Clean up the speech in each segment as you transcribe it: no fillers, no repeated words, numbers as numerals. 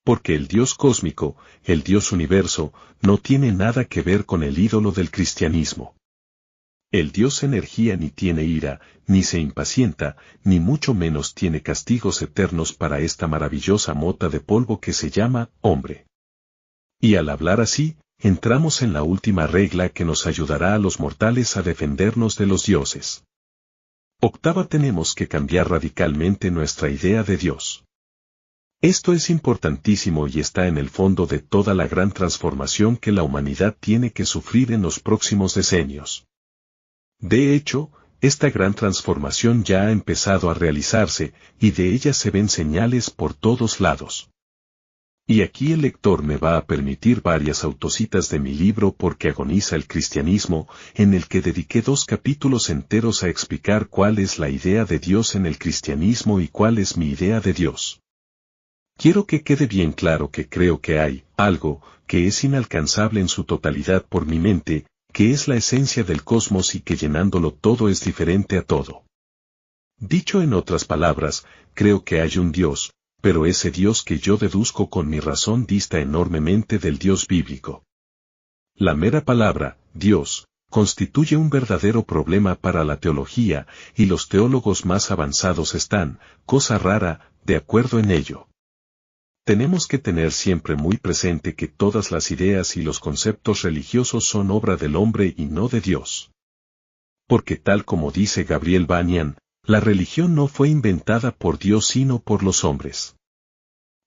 Porque el Dios cósmico, el Dios universo, no tiene nada que ver con el ídolo del cristianismo. El Dios energía ni tiene ira, ni se impacienta, ni mucho menos tiene castigos eternos para esta maravillosa mota de polvo que se llama hombre. Y al hablar así, entramos en la última regla que nos ayudará a los mortales a defendernos de los dioses. Octava, tenemos que cambiar radicalmente nuestra idea de Dios. Esto es importantísimo y está en el fondo de toda la gran transformación que la humanidad tiene que sufrir en los próximos decenios. De hecho, esta gran transformación ya ha empezado a realizarse, y de ella se ven señales por todos lados. Y aquí el lector me va a permitir varias autocitas de mi libro Porque agoniza el cristianismo, en el que dediqué 2 capítulos enteros a explicar cuál es la idea de Dios en el cristianismo y cuál es mi idea de Dios. Quiero que quede bien claro que creo que hay algo que es inalcanzable en su totalidad por mi mente, que es la esencia del cosmos y que llenándolo todo es diferente a todo. Dicho en otras palabras, creo que hay un Dios, pero ese Dios que yo deduzco con mi razón dista enormemente del Dios bíblico. La mera palabra, Dios, constituye un verdadero problema para la teología, y los teólogos más avanzados están, cosa rara, de acuerdo en ello. Tenemos que tener siempre muy presente que todas las ideas y los conceptos religiosos son obra del hombre y no de Dios. Porque tal como dice Gabriel Banian, la religión no fue inventada por Dios sino por los hombres.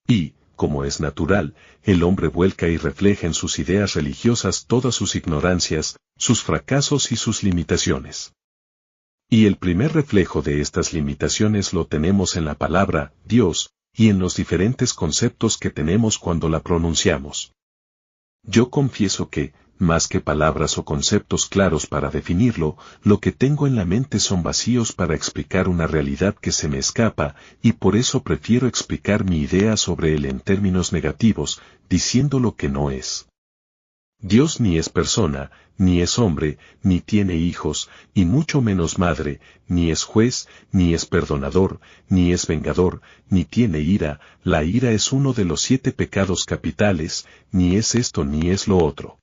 Y, como es natural, el hombre vuelca y refleja en sus ideas religiosas todas sus ignorancias, sus fracasos y sus limitaciones. Y el primer reflejo de estas limitaciones lo tenemos en la palabra Dios, y en los diferentes conceptos que tenemos cuando la pronunciamos. Yo confieso que, más que palabras o conceptos claros para definirlo, lo que tengo en la mente son vacíos para explicar una realidad que se me escapa, y por eso prefiero explicar mi idea sobre él en términos negativos, diciendo lo que no es. Dios ni es persona, ni es hombre, ni tiene hijos, y mucho menos madre, ni es juez, ni es perdonador, ni es vengador, ni tiene ira, la ira es uno de los 7 pecados capitales, ni es esto ni es lo otro.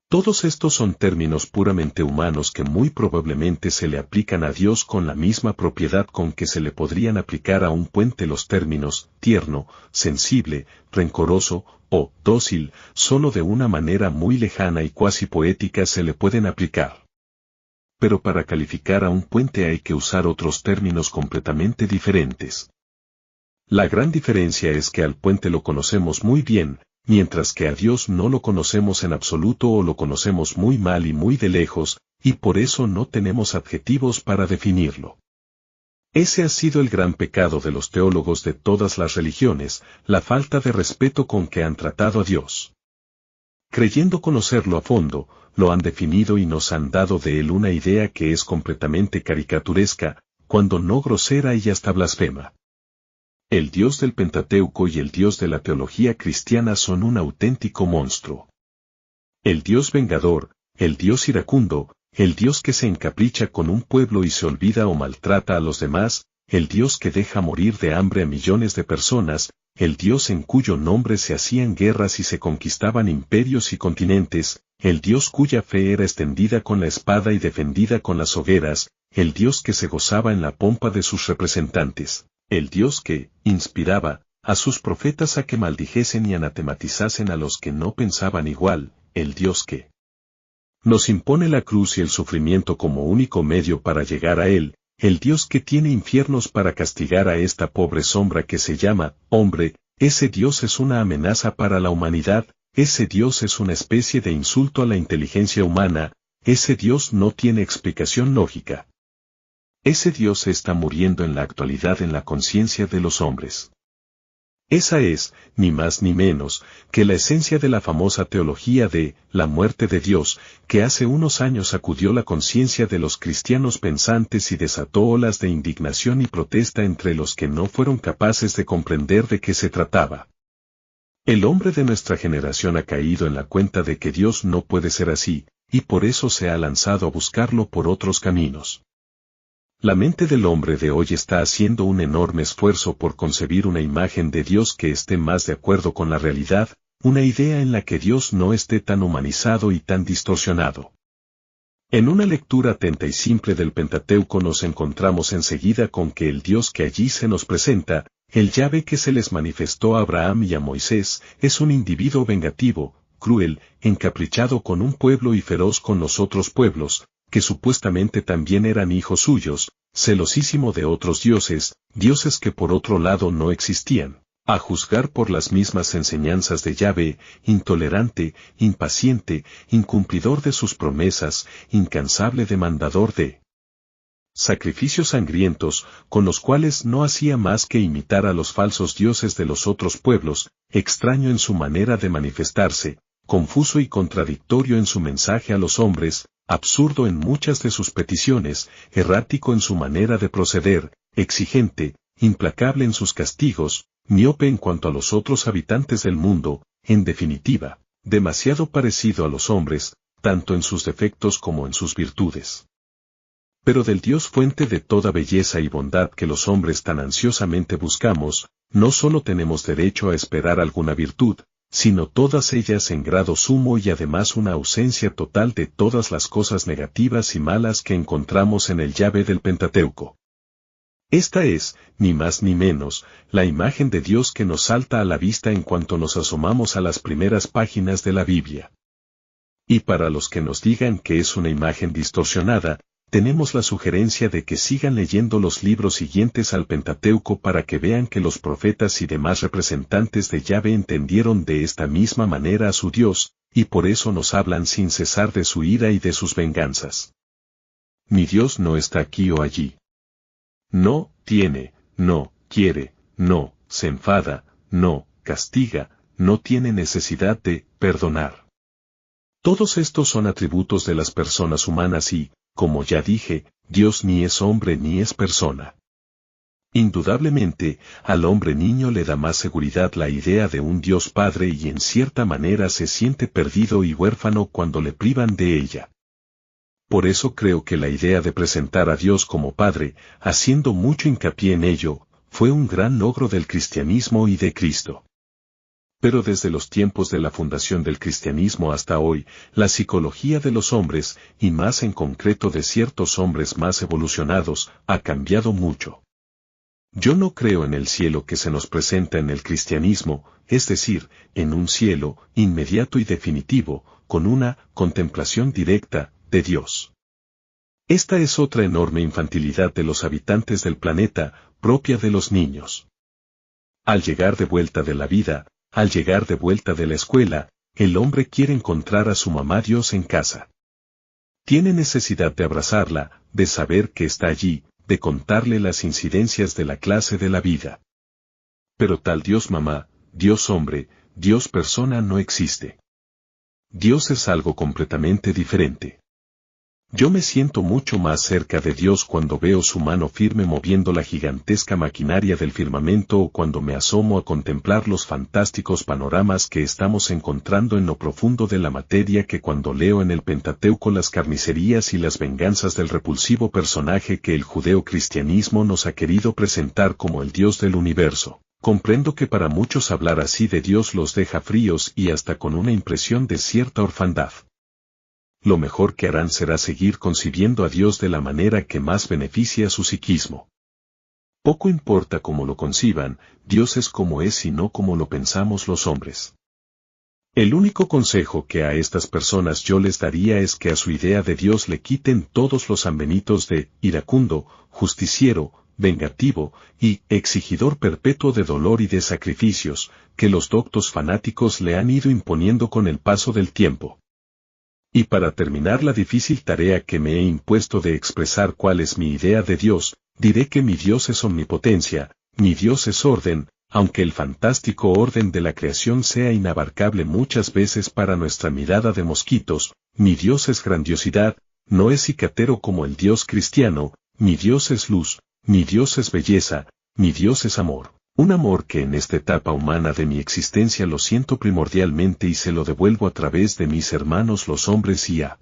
Todos estos son términos puramente humanos que muy probablemente se le aplican a Dios con la misma propiedad con que se le podrían aplicar a un puente los términos tierno, sensible, rencoroso o dócil, solo de una manera muy lejana y cuasi poética se le pueden aplicar. Pero para calificar a un puente hay que usar otros términos completamente diferentes. La gran diferencia es que al puente lo conocemos muy bien, mientras que a Dios no lo conocemos en absoluto o lo conocemos muy mal y muy de lejos, y por eso no tenemos adjetivos para definirlo. Ese ha sido el gran pecado de los teólogos de todas las religiones, la falta de respeto con que han tratado a Dios. Creyendo conocerlo a fondo, lo han definido y nos han dado de él una idea que es completamente caricaturesca, cuando no grosera y hasta blasfema. El Dios del Pentateuco y el Dios de la teología cristiana son un auténtico monstruo. El Dios vengador, el Dios iracundo, el Dios que se encapricha con un pueblo y se olvida o maltrata a los demás, el Dios que deja morir de hambre a millones de personas, el Dios en cuyo nombre se hacían guerras y se conquistaban imperios y continentes, el Dios cuya fe era extendida con la espada y defendida con las hogueras, el Dios que se gozaba en la pompa de sus representantes. El Dios que inspiraba a sus profetas a que maldijesen y anatematizasen a los que no pensaban igual, el Dios que nos impone la cruz y el sufrimiento como único medio para llegar a Él, el Dios que tiene infiernos para castigar a esta pobre sombra que se llama hombre, ese Dios es una amenaza para la humanidad, ese Dios es una especie de insulto a la inteligencia humana, ese Dios no tiene explicación lógica. Ese Dios está muriendo en la actualidad en la conciencia de los hombres. Esa es, ni más ni menos, que la esencia de la famosa teología de la muerte de Dios, que hace unos años sacudió la conciencia de los cristianos pensantes y desató olas de indignación y protesta entre los que no fueron capaces de comprender de qué se trataba. El hombre de nuestra generación ha caído en la cuenta de que Dios no puede ser así, y por eso se ha lanzado a buscarlo por otros caminos. La mente del hombre de hoy está haciendo un enorme esfuerzo por concebir una imagen de Dios que esté más de acuerdo con la realidad, una idea en la que Dios no esté tan humanizado y tan distorsionado. En una lectura atenta y simple del Pentateuco nos encontramos enseguida con que el Dios que allí se nos presenta, el Yahvé que se les manifestó a Abraham y a Moisés, es un individuo vengativo, cruel, encaprichado con un pueblo y feroz con los otros pueblos, que supuestamente también eran hijos suyos, celosísimo de otros dioses, dioses que por otro lado no existían. A juzgar por las mismas enseñanzas de Yahvé, intolerante, impaciente, incumplidor de sus promesas, incansable demandador de sacrificios sangrientos, con los cuales no hacía más que imitar a los falsos dioses de los otros pueblos, extraño en su manera de manifestarse, confuso y contradictorio en su mensaje a los hombres, absurdo en muchas de sus peticiones, errático en su manera de proceder, exigente, implacable en sus castigos, miope en cuanto a los otros habitantes del mundo, en definitiva, demasiado parecido a los hombres, tanto en sus defectos como en sus virtudes. Pero del Dios fuente de toda belleza y bondad que los hombres tan ansiosamente buscamos, no solo tenemos derecho a esperar alguna virtud, sino todas ellas en grado sumo y además una ausencia total de todas las cosas negativas y malas que encontramos en el Yahvé del Pentateuco. Esta es, ni más ni menos, la imagen de Dios que nos salta a la vista en cuanto nos asomamos a las primeras páginas de la Biblia. Y para los que nos digan que es una imagen distorsionada, tenemos la sugerencia de que sigan leyendo los libros siguientes al Pentateuco para que vean que los profetas y demás representantes de Yahvé entendieron de esta misma manera a su Dios, y por eso nos hablan sin cesar de su ira y de sus venganzas. Mi Dios no está aquí o allí. No tiene, no quiere, no se enfada, no castiga, no tiene necesidad de perdonar. Todos estos son atributos de las personas humanas y, como ya dije, Dios ni es hombre ni es persona. Indudablemente, al hombre niño le da más seguridad la idea de un Dios Padre y en cierta manera se siente perdido y huérfano cuando le privan de ella. Por eso creo que la idea de presentar a Dios como Padre, haciendo mucho hincapié en ello, fue un gran logro del cristianismo y de Cristo. Pero desde los tiempos de la fundación del cristianismo hasta hoy, la psicología de los hombres, y más en concreto de ciertos hombres más evolucionados, ha cambiado mucho. Yo no creo en el cielo que se nos presenta en el cristianismo, es decir, en un cielo inmediato y definitivo, con una contemplación directa de Dios. Esta es otra enorme infantilidad de los habitantes del planeta, propia de los niños. Al llegar de vuelta de la vida, al llegar de vuelta de la escuela, el hombre quiere encontrar a su mamá Dios en casa. Tiene necesidad de abrazarla, de saber que está allí, de contarle las incidencias de la clase de la vida. Pero tal Dios mamá, Dios hombre, Dios persona no existe. Dios es algo completamente diferente. Yo me siento mucho más cerca de Dios cuando veo su mano firme moviendo la gigantesca maquinaria del firmamento o cuando me asomo a contemplar los fantásticos panoramas que estamos encontrando en lo profundo de la materia que cuando leo en el Pentateuco las carnicerías y las venganzas del repulsivo personaje que el judeocristianismo nos ha querido presentar como el Dios del universo. Comprendo que para muchos hablar así de Dios los deja fríos y hasta con una impresión de cierta orfandad. Lo mejor que harán será seguir concibiendo a Dios de la manera que más beneficia a su psiquismo. Poco importa cómo lo conciban, Dios es como es y no como lo pensamos los hombres. El único consejo que a estas personas yo les daría es que a su idea de Dios le quiten todos los sanbenitos de iracundo, justiciero, vengativo y exigidor perpetuo de dolor y de sacrificios, que los doctos fanáticos le han ido imponiendo con el paso del tiempo. Y para terminar la difícil tarea que me he impuesto de expresar cuál es mi idea de Dios, diré que mi Dios es omnipotencia, mi Dios es orden, aunque el fantástico orden de la creación sea inabarcable muchas veces para nuestra mirada de mosquitos, mi Dios es grandiosidad, no es cicatero como el Dios cristiano, mi Dios es luz, mi Dios es belleza, mi Dios es amor. Un amor que en esta etapa humana de mi existencia lo siento primordialmente y se lo devuelvo a través de mis hermanos los hombres y a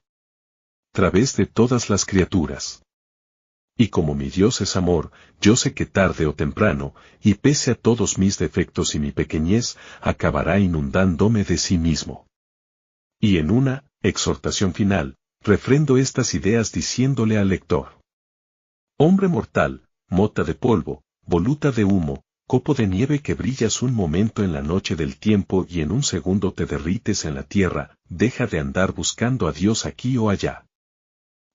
través de todas las criaturas. Y como mi Dios es amor, yo sé que tarde o temprano, y pese a todos mis defectos y mi pequeñez, acabará inundándome de sí mismo. Y en una exhortación final, refrendo estas ideas diciéndole al lector: hombre mortal, mota de polvo, voluta de humo, copo de nieve que brillas un momento en la noche del tiempo y en un segundo te derrites en la tierra, deja de andar buscando a Dios aquí o allá.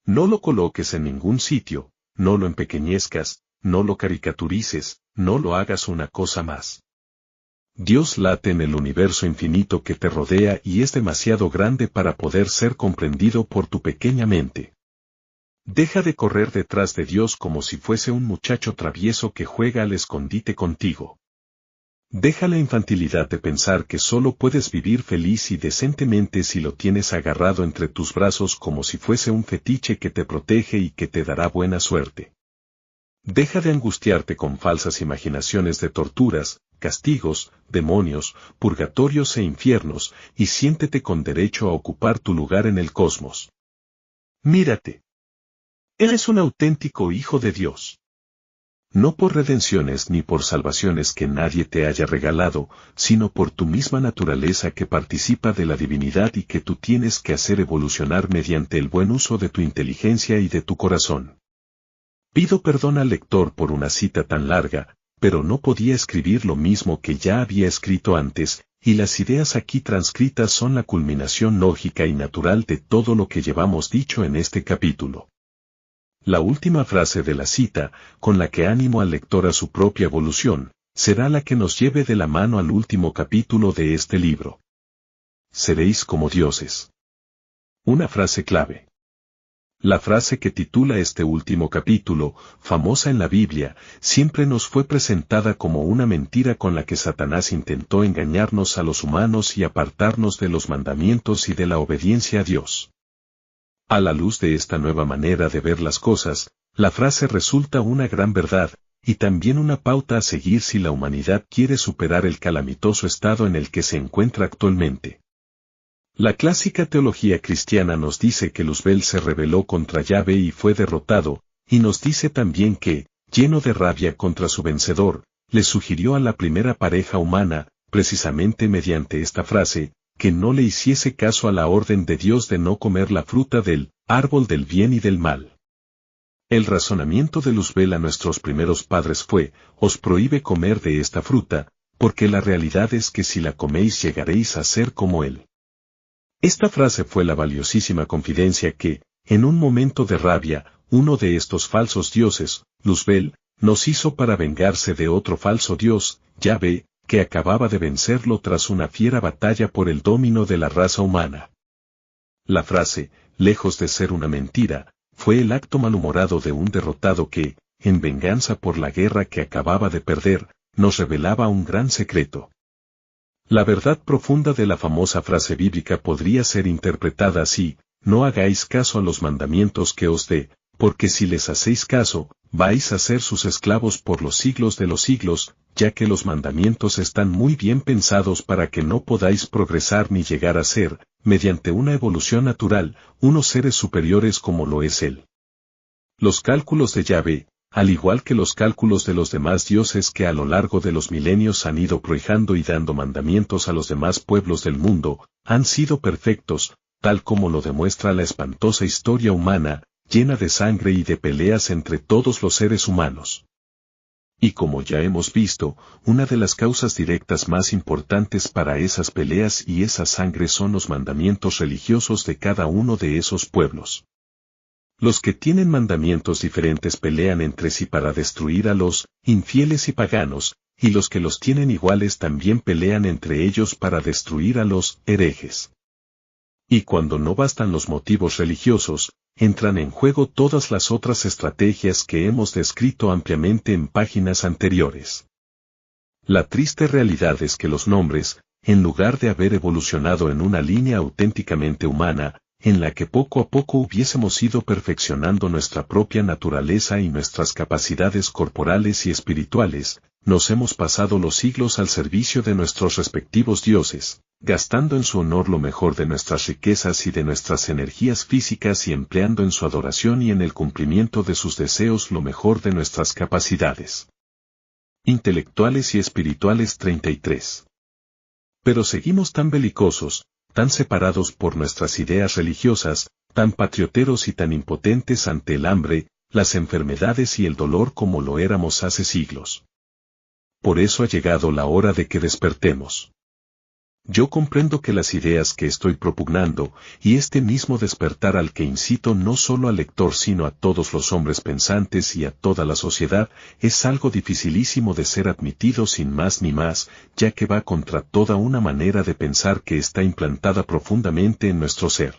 No lo coloques en ningún sitio, no lo empequeñezcas, no lo caricaturices, no lo hagas una cosa más. Dios late en el universo infinito que te rodea y es demasiado grande para poder ser comprendido por tu pequeña mente. Deja de correr detrás de Dios como si fuese un muchacho travieso que juega al escondite contigo. Deja la infantilidad de pensar que solo puedes vivir feliz y decentemente si lo tienes agarrado entre tus brazos como si fuese un fetiche que te protege y que te dará buena suerte. Deja de angustiarte con falsas imaginaciones de torturas, castigos, demonios, purgatorios e infiernos, y siéntete con derecho a ocupar tu lugar en el cosmos. Mírate. Eres un auténtico hijo de Dios. No por redenciones ni por salvaciones que nadie te haya regalado, sino por tu misma naturaleza que participa de la divinidad y que tú tienes que hacer evolucionar mediante el buen uso de tu inteligencia y de tu corazón. Pido perdón al lector por una cita tan larga, pero no podía escribir lo mismo que ya había escrito antes, y las ideas aquí transcritas son la culminación lógica y natural de todo lo que llevamos dicho en este capítulo. La última frase de la cita, con la que animo al lector a su propia evolución, será la que nos lleve de la mano al último capítulo de este libro. Seréis como dioses. Una frase clave. La frase que titula este último capítulo, famosa en la Biblia, siempre nos fue presentada como una mentira con la que Satanás intentó engañarnos a los humanos y apartarnos de los mandamientos y de la obediencia a Dios. A la luz de esta nueva manera de ver las cosas, la frase resulta una gran verdad, y también una pauta a seguir si la humanidad quiere superar el calamitoso estado en el que se encuentra actualmente. La clásica teología cristiana nos dice que Luzbel se rebeló contra Yahvé y fue derrotado, y nos dice también que, lleno de rabia contra su vencedor, le sugirió a la primera pareja humana, precisamente mediante esta frase, que no le hiciese caso a la orden de Dios de no comer la fruta del árbol del bien y del mal. El razonamiento de Luzbel a nuestros primeros padres fue: os prohíbe comer de esta fruta, porque la realidad es que si la coméis llegaréis a ser como él. Esta frase fue la valiosísima confidencia que, en un momento de rabia, uno de estos falsos dioses, Luzbel, nos hizo para vengarse de otro falso dios, Yahvé, que acababa de vencerlo tras una fiera batalla por el dominio de la raza humana. La frase, lejos de ser una mentira, fue el acto malhumorado de un derrotado que, en venganza por la guerra que acababa de perder, nos revelaba un gran secreto. La verdad profunda de la famosa frase bíblica podría ser interpretada así: no hagáis caso a los mandamientos que os dé, porque si les hacéis caso, vais a ser sus esclavos por los siglos de los siglos, ya que los mandamientos están muy bien pensados para que no podáis progresar ni llegar a ser, mediante una evolución natural, unos seres superiores como lo es él. Los cálculos de Yahvé, al igual que los cálculos de los demás dioses que a lo largo de los milenios han ido prohijando y dando mandamientos a los demás pueblos del mundo, han sido perfectos, tal como lo demuestra la espantosa historia humana, llena de sangre y de peleas entre todos los seres humanos. Y como ya hemos visto, una de las causas directas más importantes para esas peleas y esa sangre son los mandamientos religiosos de cada uno de esos pueblos. Los que tienen mandamientos diferentes pelean entre sí para destruir a los infieles y paganos, y los que los tienen iguales también pelean entre ellos para destruir a los herejes. Y cuando no bastan los motivos religiosos, entran en juego todas las otras estrategias que hemos descrito ampliamente en páginas anteriores. La triste realidad es que los nombres, en lugar de haber evolucionado en una línea auténticamente humana, en la que poco a poco hubiésemos ido perfeccionando nuestra propia naturaleza y nuestras capacidades corporales y espirituales, Nos hemos pasado los siglos al servicio de nuestros respectivos dioses, gastando en su honor lo mejor de nuestras riquezas y de nuestras energías físicas y empleando en su adoración y en el cumplimiento de sus deseos lo mejor de nuestras capacidades intelectuales y espirituales. 33. Pero seguimos tan belicosos, tan separados por nuestras ideas religiosas, tan patrioteros y tan impotentes ante el hambre, las enfermedades y el dolor como lo éramos hace siglos. Por eso ha llegado la hora de que despertemos. Yo comprendo que las ideas que estoy propugnando, y este mismo despertar al que incito no solo al lector sino a todos los hombres pensantes y a toda la sociedad, es algo dificilísimo de ser admitido sin más ni más, ya que va contra toda una manera de pensar que está implantada profundamente en nuestro ser.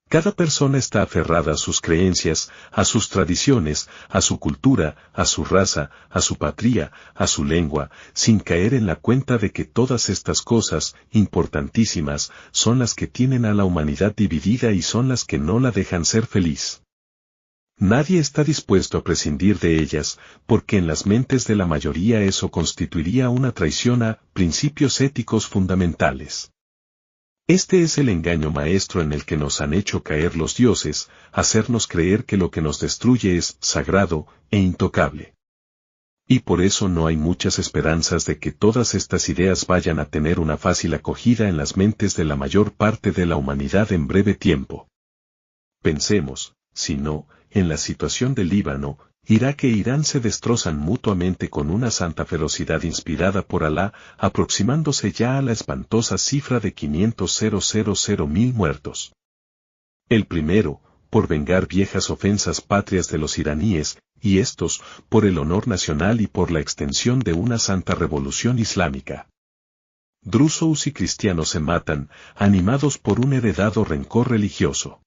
Cada persona está aferrada a sus creencias, a sus tradiciones, a su cultura, a su raza, a su patria, a su lengua, sin caer en la cuenta de que todas estas cosas, importantísimas, son las que tienen a la humanidad dividida y son las que no la dejan ser feliz. Nadie está dispuesto a prescindir de ellas, porque en las mentes de la mayoría eso constituiría una traición a principios éticos fundamentales. Este es el engaño maestro en el que nos han hecho caer los dioses, hacernos creer que lo que nos destruye es sagrado e intocable. Y por eso no hay muchas esperanzas de que todas estas ideas vayan a tener una fácil acogida en las mentes de la mayor parte de la humanidad en breve tiempo. Pensemos, si no, en la situación del Líbano. Irak e Irán se destrozan mutuamente con una santa ferocidad inspirada por Alá, aproximándose ya a la espantosa cifra de 500.000 muertos. El primero, por vengar viejas ofensas patrias de los iraníes, y estos, por el honor nacional y por la extensión de una santa revolución islámica. Drusos y cristianos se matan, animados por un heredado rencor religioso.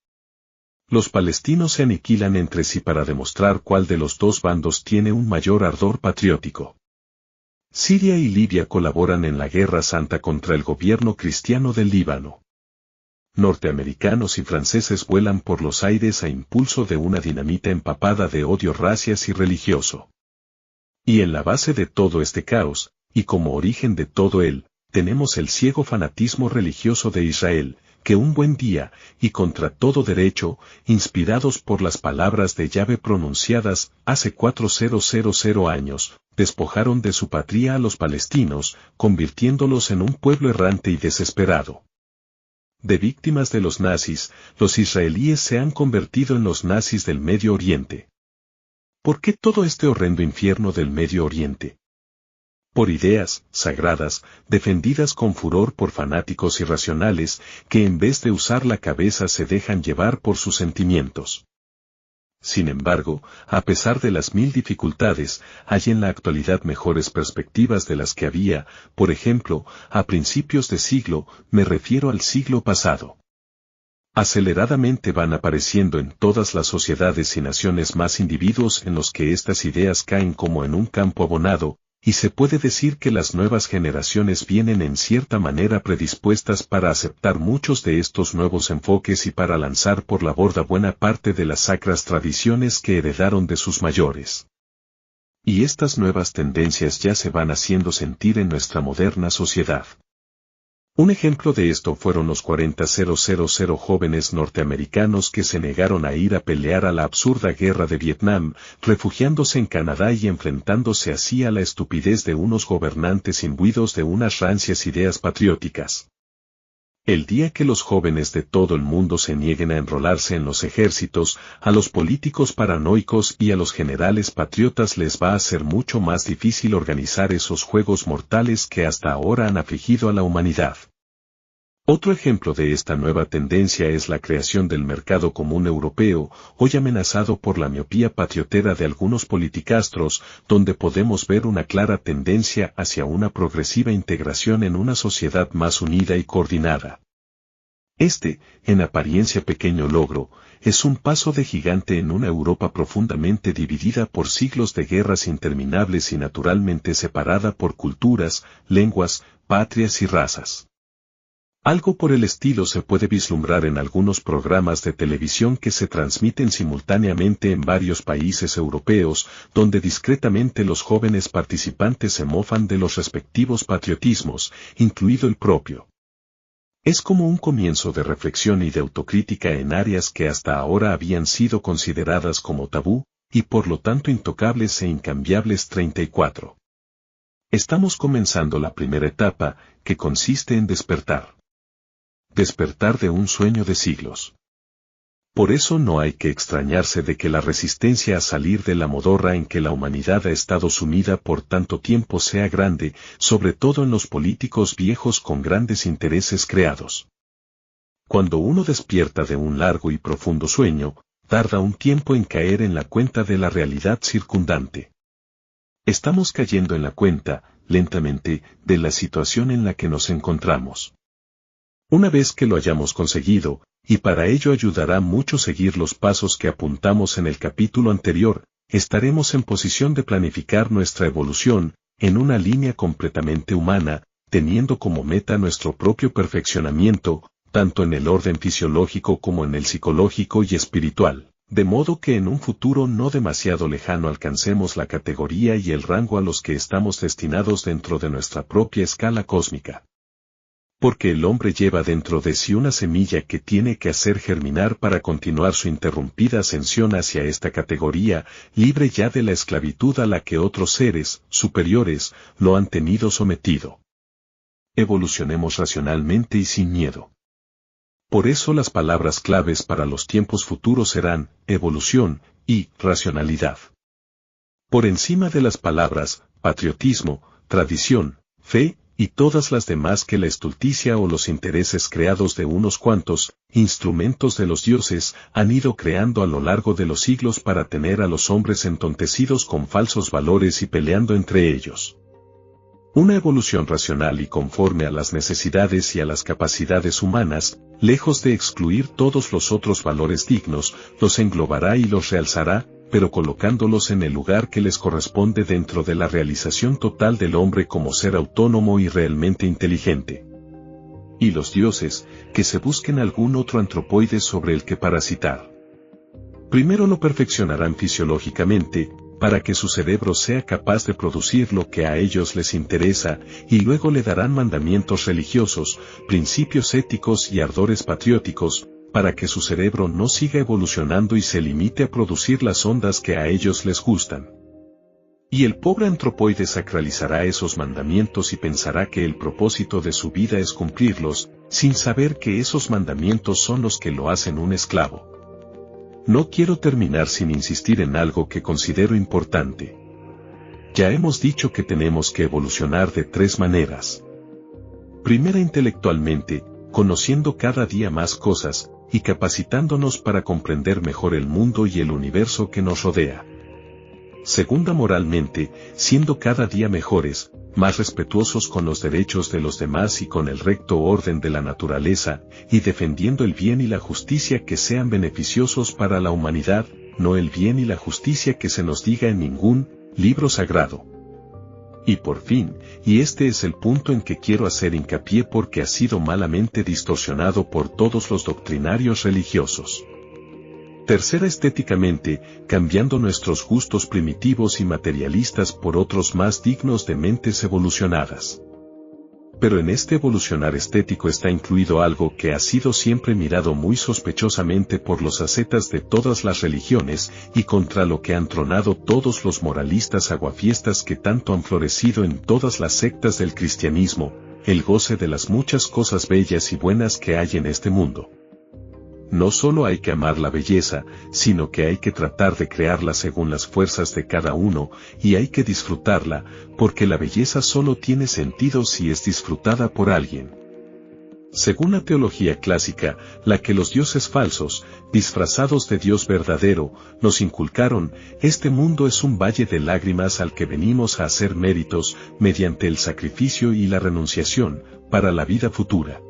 Los palestinos se aniquilan entre sí para demostrar cuál de los dos bandos tiene un mayor ardor patriótico. Siria y Libia colaboran en la guerra santa contra el gobierno cristiano del Líbano. Norteamericanos y franceses vuelan por los aires a impulso de una dinamita empapada de odio racial y religioso. Y en la base de todo este caos, y como origen de todo él, tenemos el ciego fanatismo religioso de Israel, que un buen día, y contra todo derecho, inspirados por las palabras de Yahvé pronunciadas hace 400 años, despojaron de su patria a los palestinos, convirtiéndolos en un pueblo errante y desesperado. De víctimas de los nazis, los israelíes se han convertido en los nazis del Medio Oriente. ¿Por qué todo este horrendo infierno del Medio Oriente? Por ideas sagradas, defendidas con furor por fanáticos irracionales, que en vez de usar la cabeza se dejan llevar por sus sentimientos. Sin embargo, a pesar de las 1000 dificultades, hay en la actualidad mejores perspectivas de las que había, por ejemplo, a principios de siglo, me refiero al siglo pasado. Aceleradamente van apareciendo en todas las sociedades y naciones más individuos en los que estas ideas caen como en un campo abonado, y se puede decir que las nuevas generaciones vienen en cierta manera predispuestas para aceptar muchos de estos nuevos enfoques y para lanzar por la borda buena parte de las sacras tradiciones que heredaron de sus mayores. Y estas nuevas tendencias ya se van haciendo sentir en nuestra moderna sociedad. Un ejemplo de esto fueron los 40.000 jóvenes norteamericanos que se negaron a ir a pelear a la absurda guerra de Vietnam, refugiándose en Canadá y enfrentándose así a la estupidez de unos gobernantes imbuidos de unas rancias ideas patrióticas. El día que los jóvenes de todo el mundo se nieguen a enrolarse en los ejércitos, a los políticos paranoicos y a los generales patriotas les va a ser mucho más difícil organizar esos juegos mortales que hasta ahora han afligido a la humanidad. Otro ejemplo de esta nueva tendencia es la creación del mercado común europeo, hoy amenazado por la miopía patriotera de algunos politicastros, donde podemos ver una clara tendencia hacia una progresiva integración en una sociedad más unida y coordinada. Este, en apariencia pequeño logro, es un paso de gigante en una Europa profundamente dividida por siglos de guerras interminables y naturalmente separada por culturas, lenguas, patrias y razas. Algo por el estilo se puede vislumbrar en algunos programas de televisión que se transmiten simultáneamente en varios países europeos, donde discretamente los jóvenes participantes se mofan de los respectivos patriotismos, incluido el propio. Es como un comienzo de reflexión y de autocrítica en áreas que hasta ahora habían sido consideradas como tabú, y por lo tanto intocables e incambiables. 34. Estamos comenzando la primera etapa, que consiste en despertar. Despertar de un sueño de siglos. Por eso no hay que extrañarse de que la resistencia a salir de la modorra en que la humanidad ha estado sumida por tanto tiempo sea grande, sobre todo en los políticos viejos con grandes intereses creados. Cuando uno despierta de un largo y profundo sueño, tarda un tiempo en caer en la cuenta de la realidad circundante. Estamos cayendo en la cuenta, lentamente, de la situación en la que nos encontramos. Una vez que lo hayamos conseguido, y para ello ayudará mucho seguir los pasos que apuntamos en el capítulo anterior, estaremos en posición de planificar nuestra evolución, en una línea completamente humana, teniendo como meta nuestro propio perfeccionamiento, tanto en el orden fisiológico como en el psicológico y espiritual, de modo que en un futuro no demasiado lejano alcancemos la categoría y el rango a los que estamos destinados dentro de nuestra propia escala cósmica. Porque el hombre lleva dentro de sí una semilla que tiene que hacer germinar para continuar su interrumpida ascensión hacia esta categoría, libre ya de la esclavitud a la que otros seres, superiores, lo han tenido sometido. Evolucionemos racionalmente y sin miedo. Por eso las palabras claves para los tiempos futuros serán, evolución, y, racionalidad. Por encima de las palabras, patriotismo, tradición, fe, y todas las demás que la estulticia o los intereses creados de unos cuantos, instrumentos de los dioses, han ido creando a lo largo de los siglos para tener a los hombres entontecidos con falsos valores y peleando entre ellos. Una evolución racional y conforme a las necesidades y a las capacidades humanas, lejos de excluir todos los otros valores dignos, los englobará y los realzará, pero colocándolos en el lugar que les corresponde dentro de la realización total del hombre como ser autónomo y realmente inteligente. Y los dioses, que se busquen algún otro antropoide sobre el que parasitar. Primero lo perfeccionarán fisiológicamente, para que su cerebro sea capaz de producir lo que a ellos les interesa, y luego le darán mandamientos religiosos, principios éticos y ardores patrióticos, para que su cerebro no siga evolucionando y se limite a producir las ondas que a ellos les gustan. Y el pobre antropoide sacralizará esos mandamientos y pensará que el propósito de su vida es cumplirlos, sin saber que esos mandamientos son los que lo hacen un esclavo. No quiero terminar sin insistir en algo que considero importante. Ya hemos dicho que tenemos que evolucionar de tres maneras. Primera, intelectualmente, conociendo cada día más cosas, y capacitándonos para comprender mejor el mundo y el universo que nos rodea. Segunda, moralmente, siendo cada día mejores, más respetuosos con los derechos de los demás y con el recto orden de la naturaleza, y defendiendo el bien y la justicia que sean beneficiosos para la humanidad, no el bien y la justicia que se nos diga en ningún libro sagrado. Y por fin, y este es el punto en que quiero hacer hincapié porque ha sido malamente distorsionado por todos los doctrinarios religiosos. Tercera, estéticamente, cambiando nuestros gustos primitivos y materialistas por otros más dignos de mentes evolucionadas. Pero en este evolucionar estético está incluido algo que ha sido siempre mirado muy sospechosamente por los ascetas de todas las religiones y contra lo que han tronado todos los moralistas aguafiestas que tanto han florecido en todas las sectas del cristianismo, el goce de las muchas cosas bellas y buenas que hay en este mundo. No solo hay que amar la belleza, sino que hay que tratar de crearla según las fuerzas de cada uno, y hay que disfrutarla, porque la belleza solo tiene sentido si es disfrutada por alguien. Según la teología clásica, la que los dioses falsos, disfrazados de Dios verdadero, nos inculcaron, este mundo es un valle de lágrimas al que venimos a hacer méritos, mediante el sacrificio y la renunciación, para la vida futura.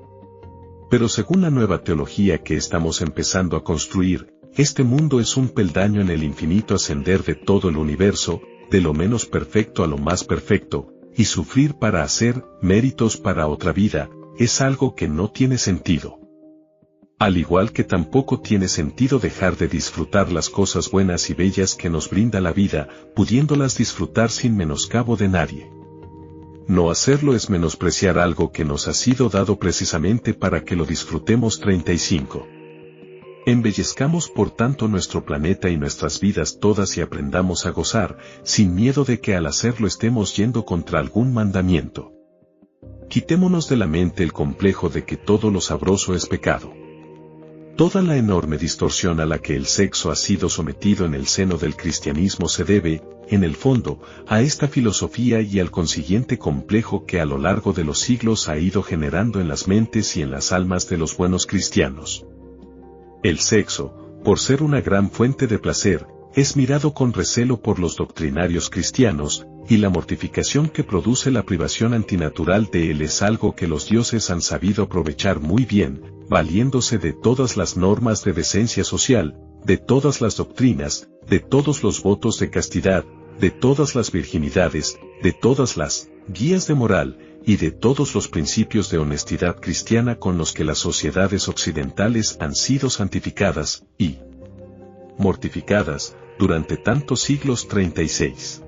Pero según la nueva teología que estamos empezando a construir, este mundo es un peldaño en el infinito ascender de todo el universo, de lo menos perfecto a lo más perfecto, y sufrir para hacer méritos para otra vida, es algo que no tiene sentido. Al igual que tampoco tiene sentido dejar de disfrutar las cosas buenas y bellas que nos brinda la vida, pudiéndolas disfrutar sin menoscabo de nadie. No hacerlo es menospreciar algo que nos ha sido dado precisamente para que lo disfrutemos. 35. Embellezcamos por tanto nuestro planeta y nuestras vidas todas y aprendamos a gozar, sin miedo de que al hacerlo estemos yendo contra algún mandamiento. Quitémonos de la mente el complejo de que todo lo sabroso es pecado. Toda la enorme distorsión a la que el sexo ha sido sometido en el seno del cristianismo se debe, en el fondo, a esta filosofía y al consiguiente complejo que a lo largo de los siglos ha ido generando en las mentes y en las almas de los buenos cristianos. El sexo, por ser una gran fuente de placer, es mirado con recelo por los doctrinarios cristianos, y la mortificación que produce la privación antinatural de él es algo que los dioses han sabido aprovechar muy bien, valiéndose de todas las normas de decencia social, de todas las doctrinas, de todos los votos de castidad, de todas las virginidades, de todas las guías de moral, y de todos los principios de honestidad cristiana con los que las sociedades occidentales han sido santificadas, y mortificadas, durante tantos siglos. 36.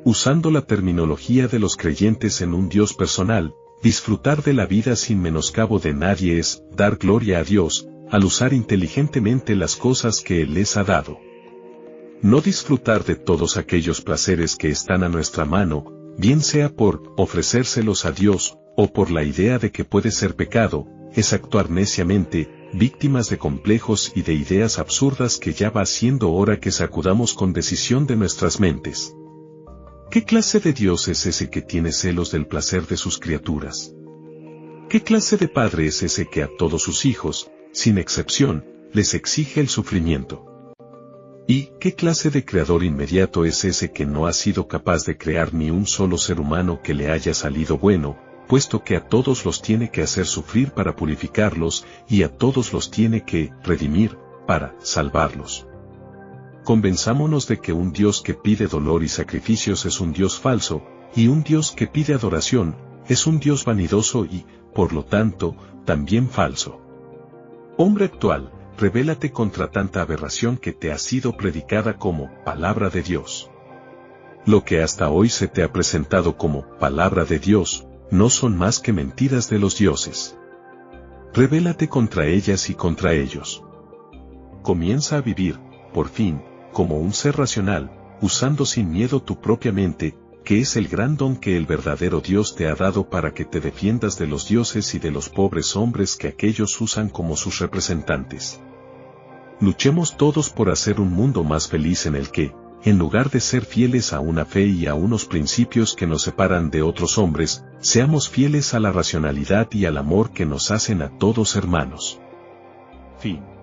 Usando la terminología de los creyentes en un Dios personal, disfrutar de la vida sin menoscabo de nadie es dar gloria a Dios, al usar inteligentemente las cosas que Él les ha dado. No disfrutar de todos aquellos placeres que están a nuestra mano, bien sea por ofrecérselos a Dios, o por la idea de que puede ser pecado, es actuar neciamente, víctimas de complejos y de ideas absurdas que ya va siendo hora que sacudamos con decisión de nuestras mentes. ¿Qué clase de Dios es ese que tiene celos del placer de sus criaturas? ¿Qué clase de padre es ese que a todos sus hijos, sin excepción, les exige el sufrimiento? ¿Y qué clase de creador inmediato es ese que no ha sido capaz de crear ni un solo ser humano que le haya salido bueno, puesto que a todos los tiene que hacer sufrir para purificarlos, y a todos los tiene que redimir, para salvarlos? Convenzámonos de que un Dios que pide dolor y sacrificios es un Dios falso, y un Dios que pide adoración, es un Dios vanidoso y, por lo tanto, también falso. Hombre actual, rebélate contra tanta aberración que te ha sido predicada como palabra de Dios. Lo que hasta hoy se te ha presentado como palabra de Dios, no son más que mentiras de los dioses. Rebélate contra ellas y contra ellos. Comienza a vivir, por fin, como un ser racional, usando sin miedo tu propia mente, que es el gran don que el verdadero Dios te ha dado para que te defiendas de los dioses y de los pobres hombres que aquellos usan como sus representantes. Luchemos todos por hacer un mundo más feliz en el que, en lugar de ser fieles a una fe y a unos principios que nos separan de otros hombres, seamos fieles a la racionalidad y al amor que nos hacen a todos hermanos. Fin.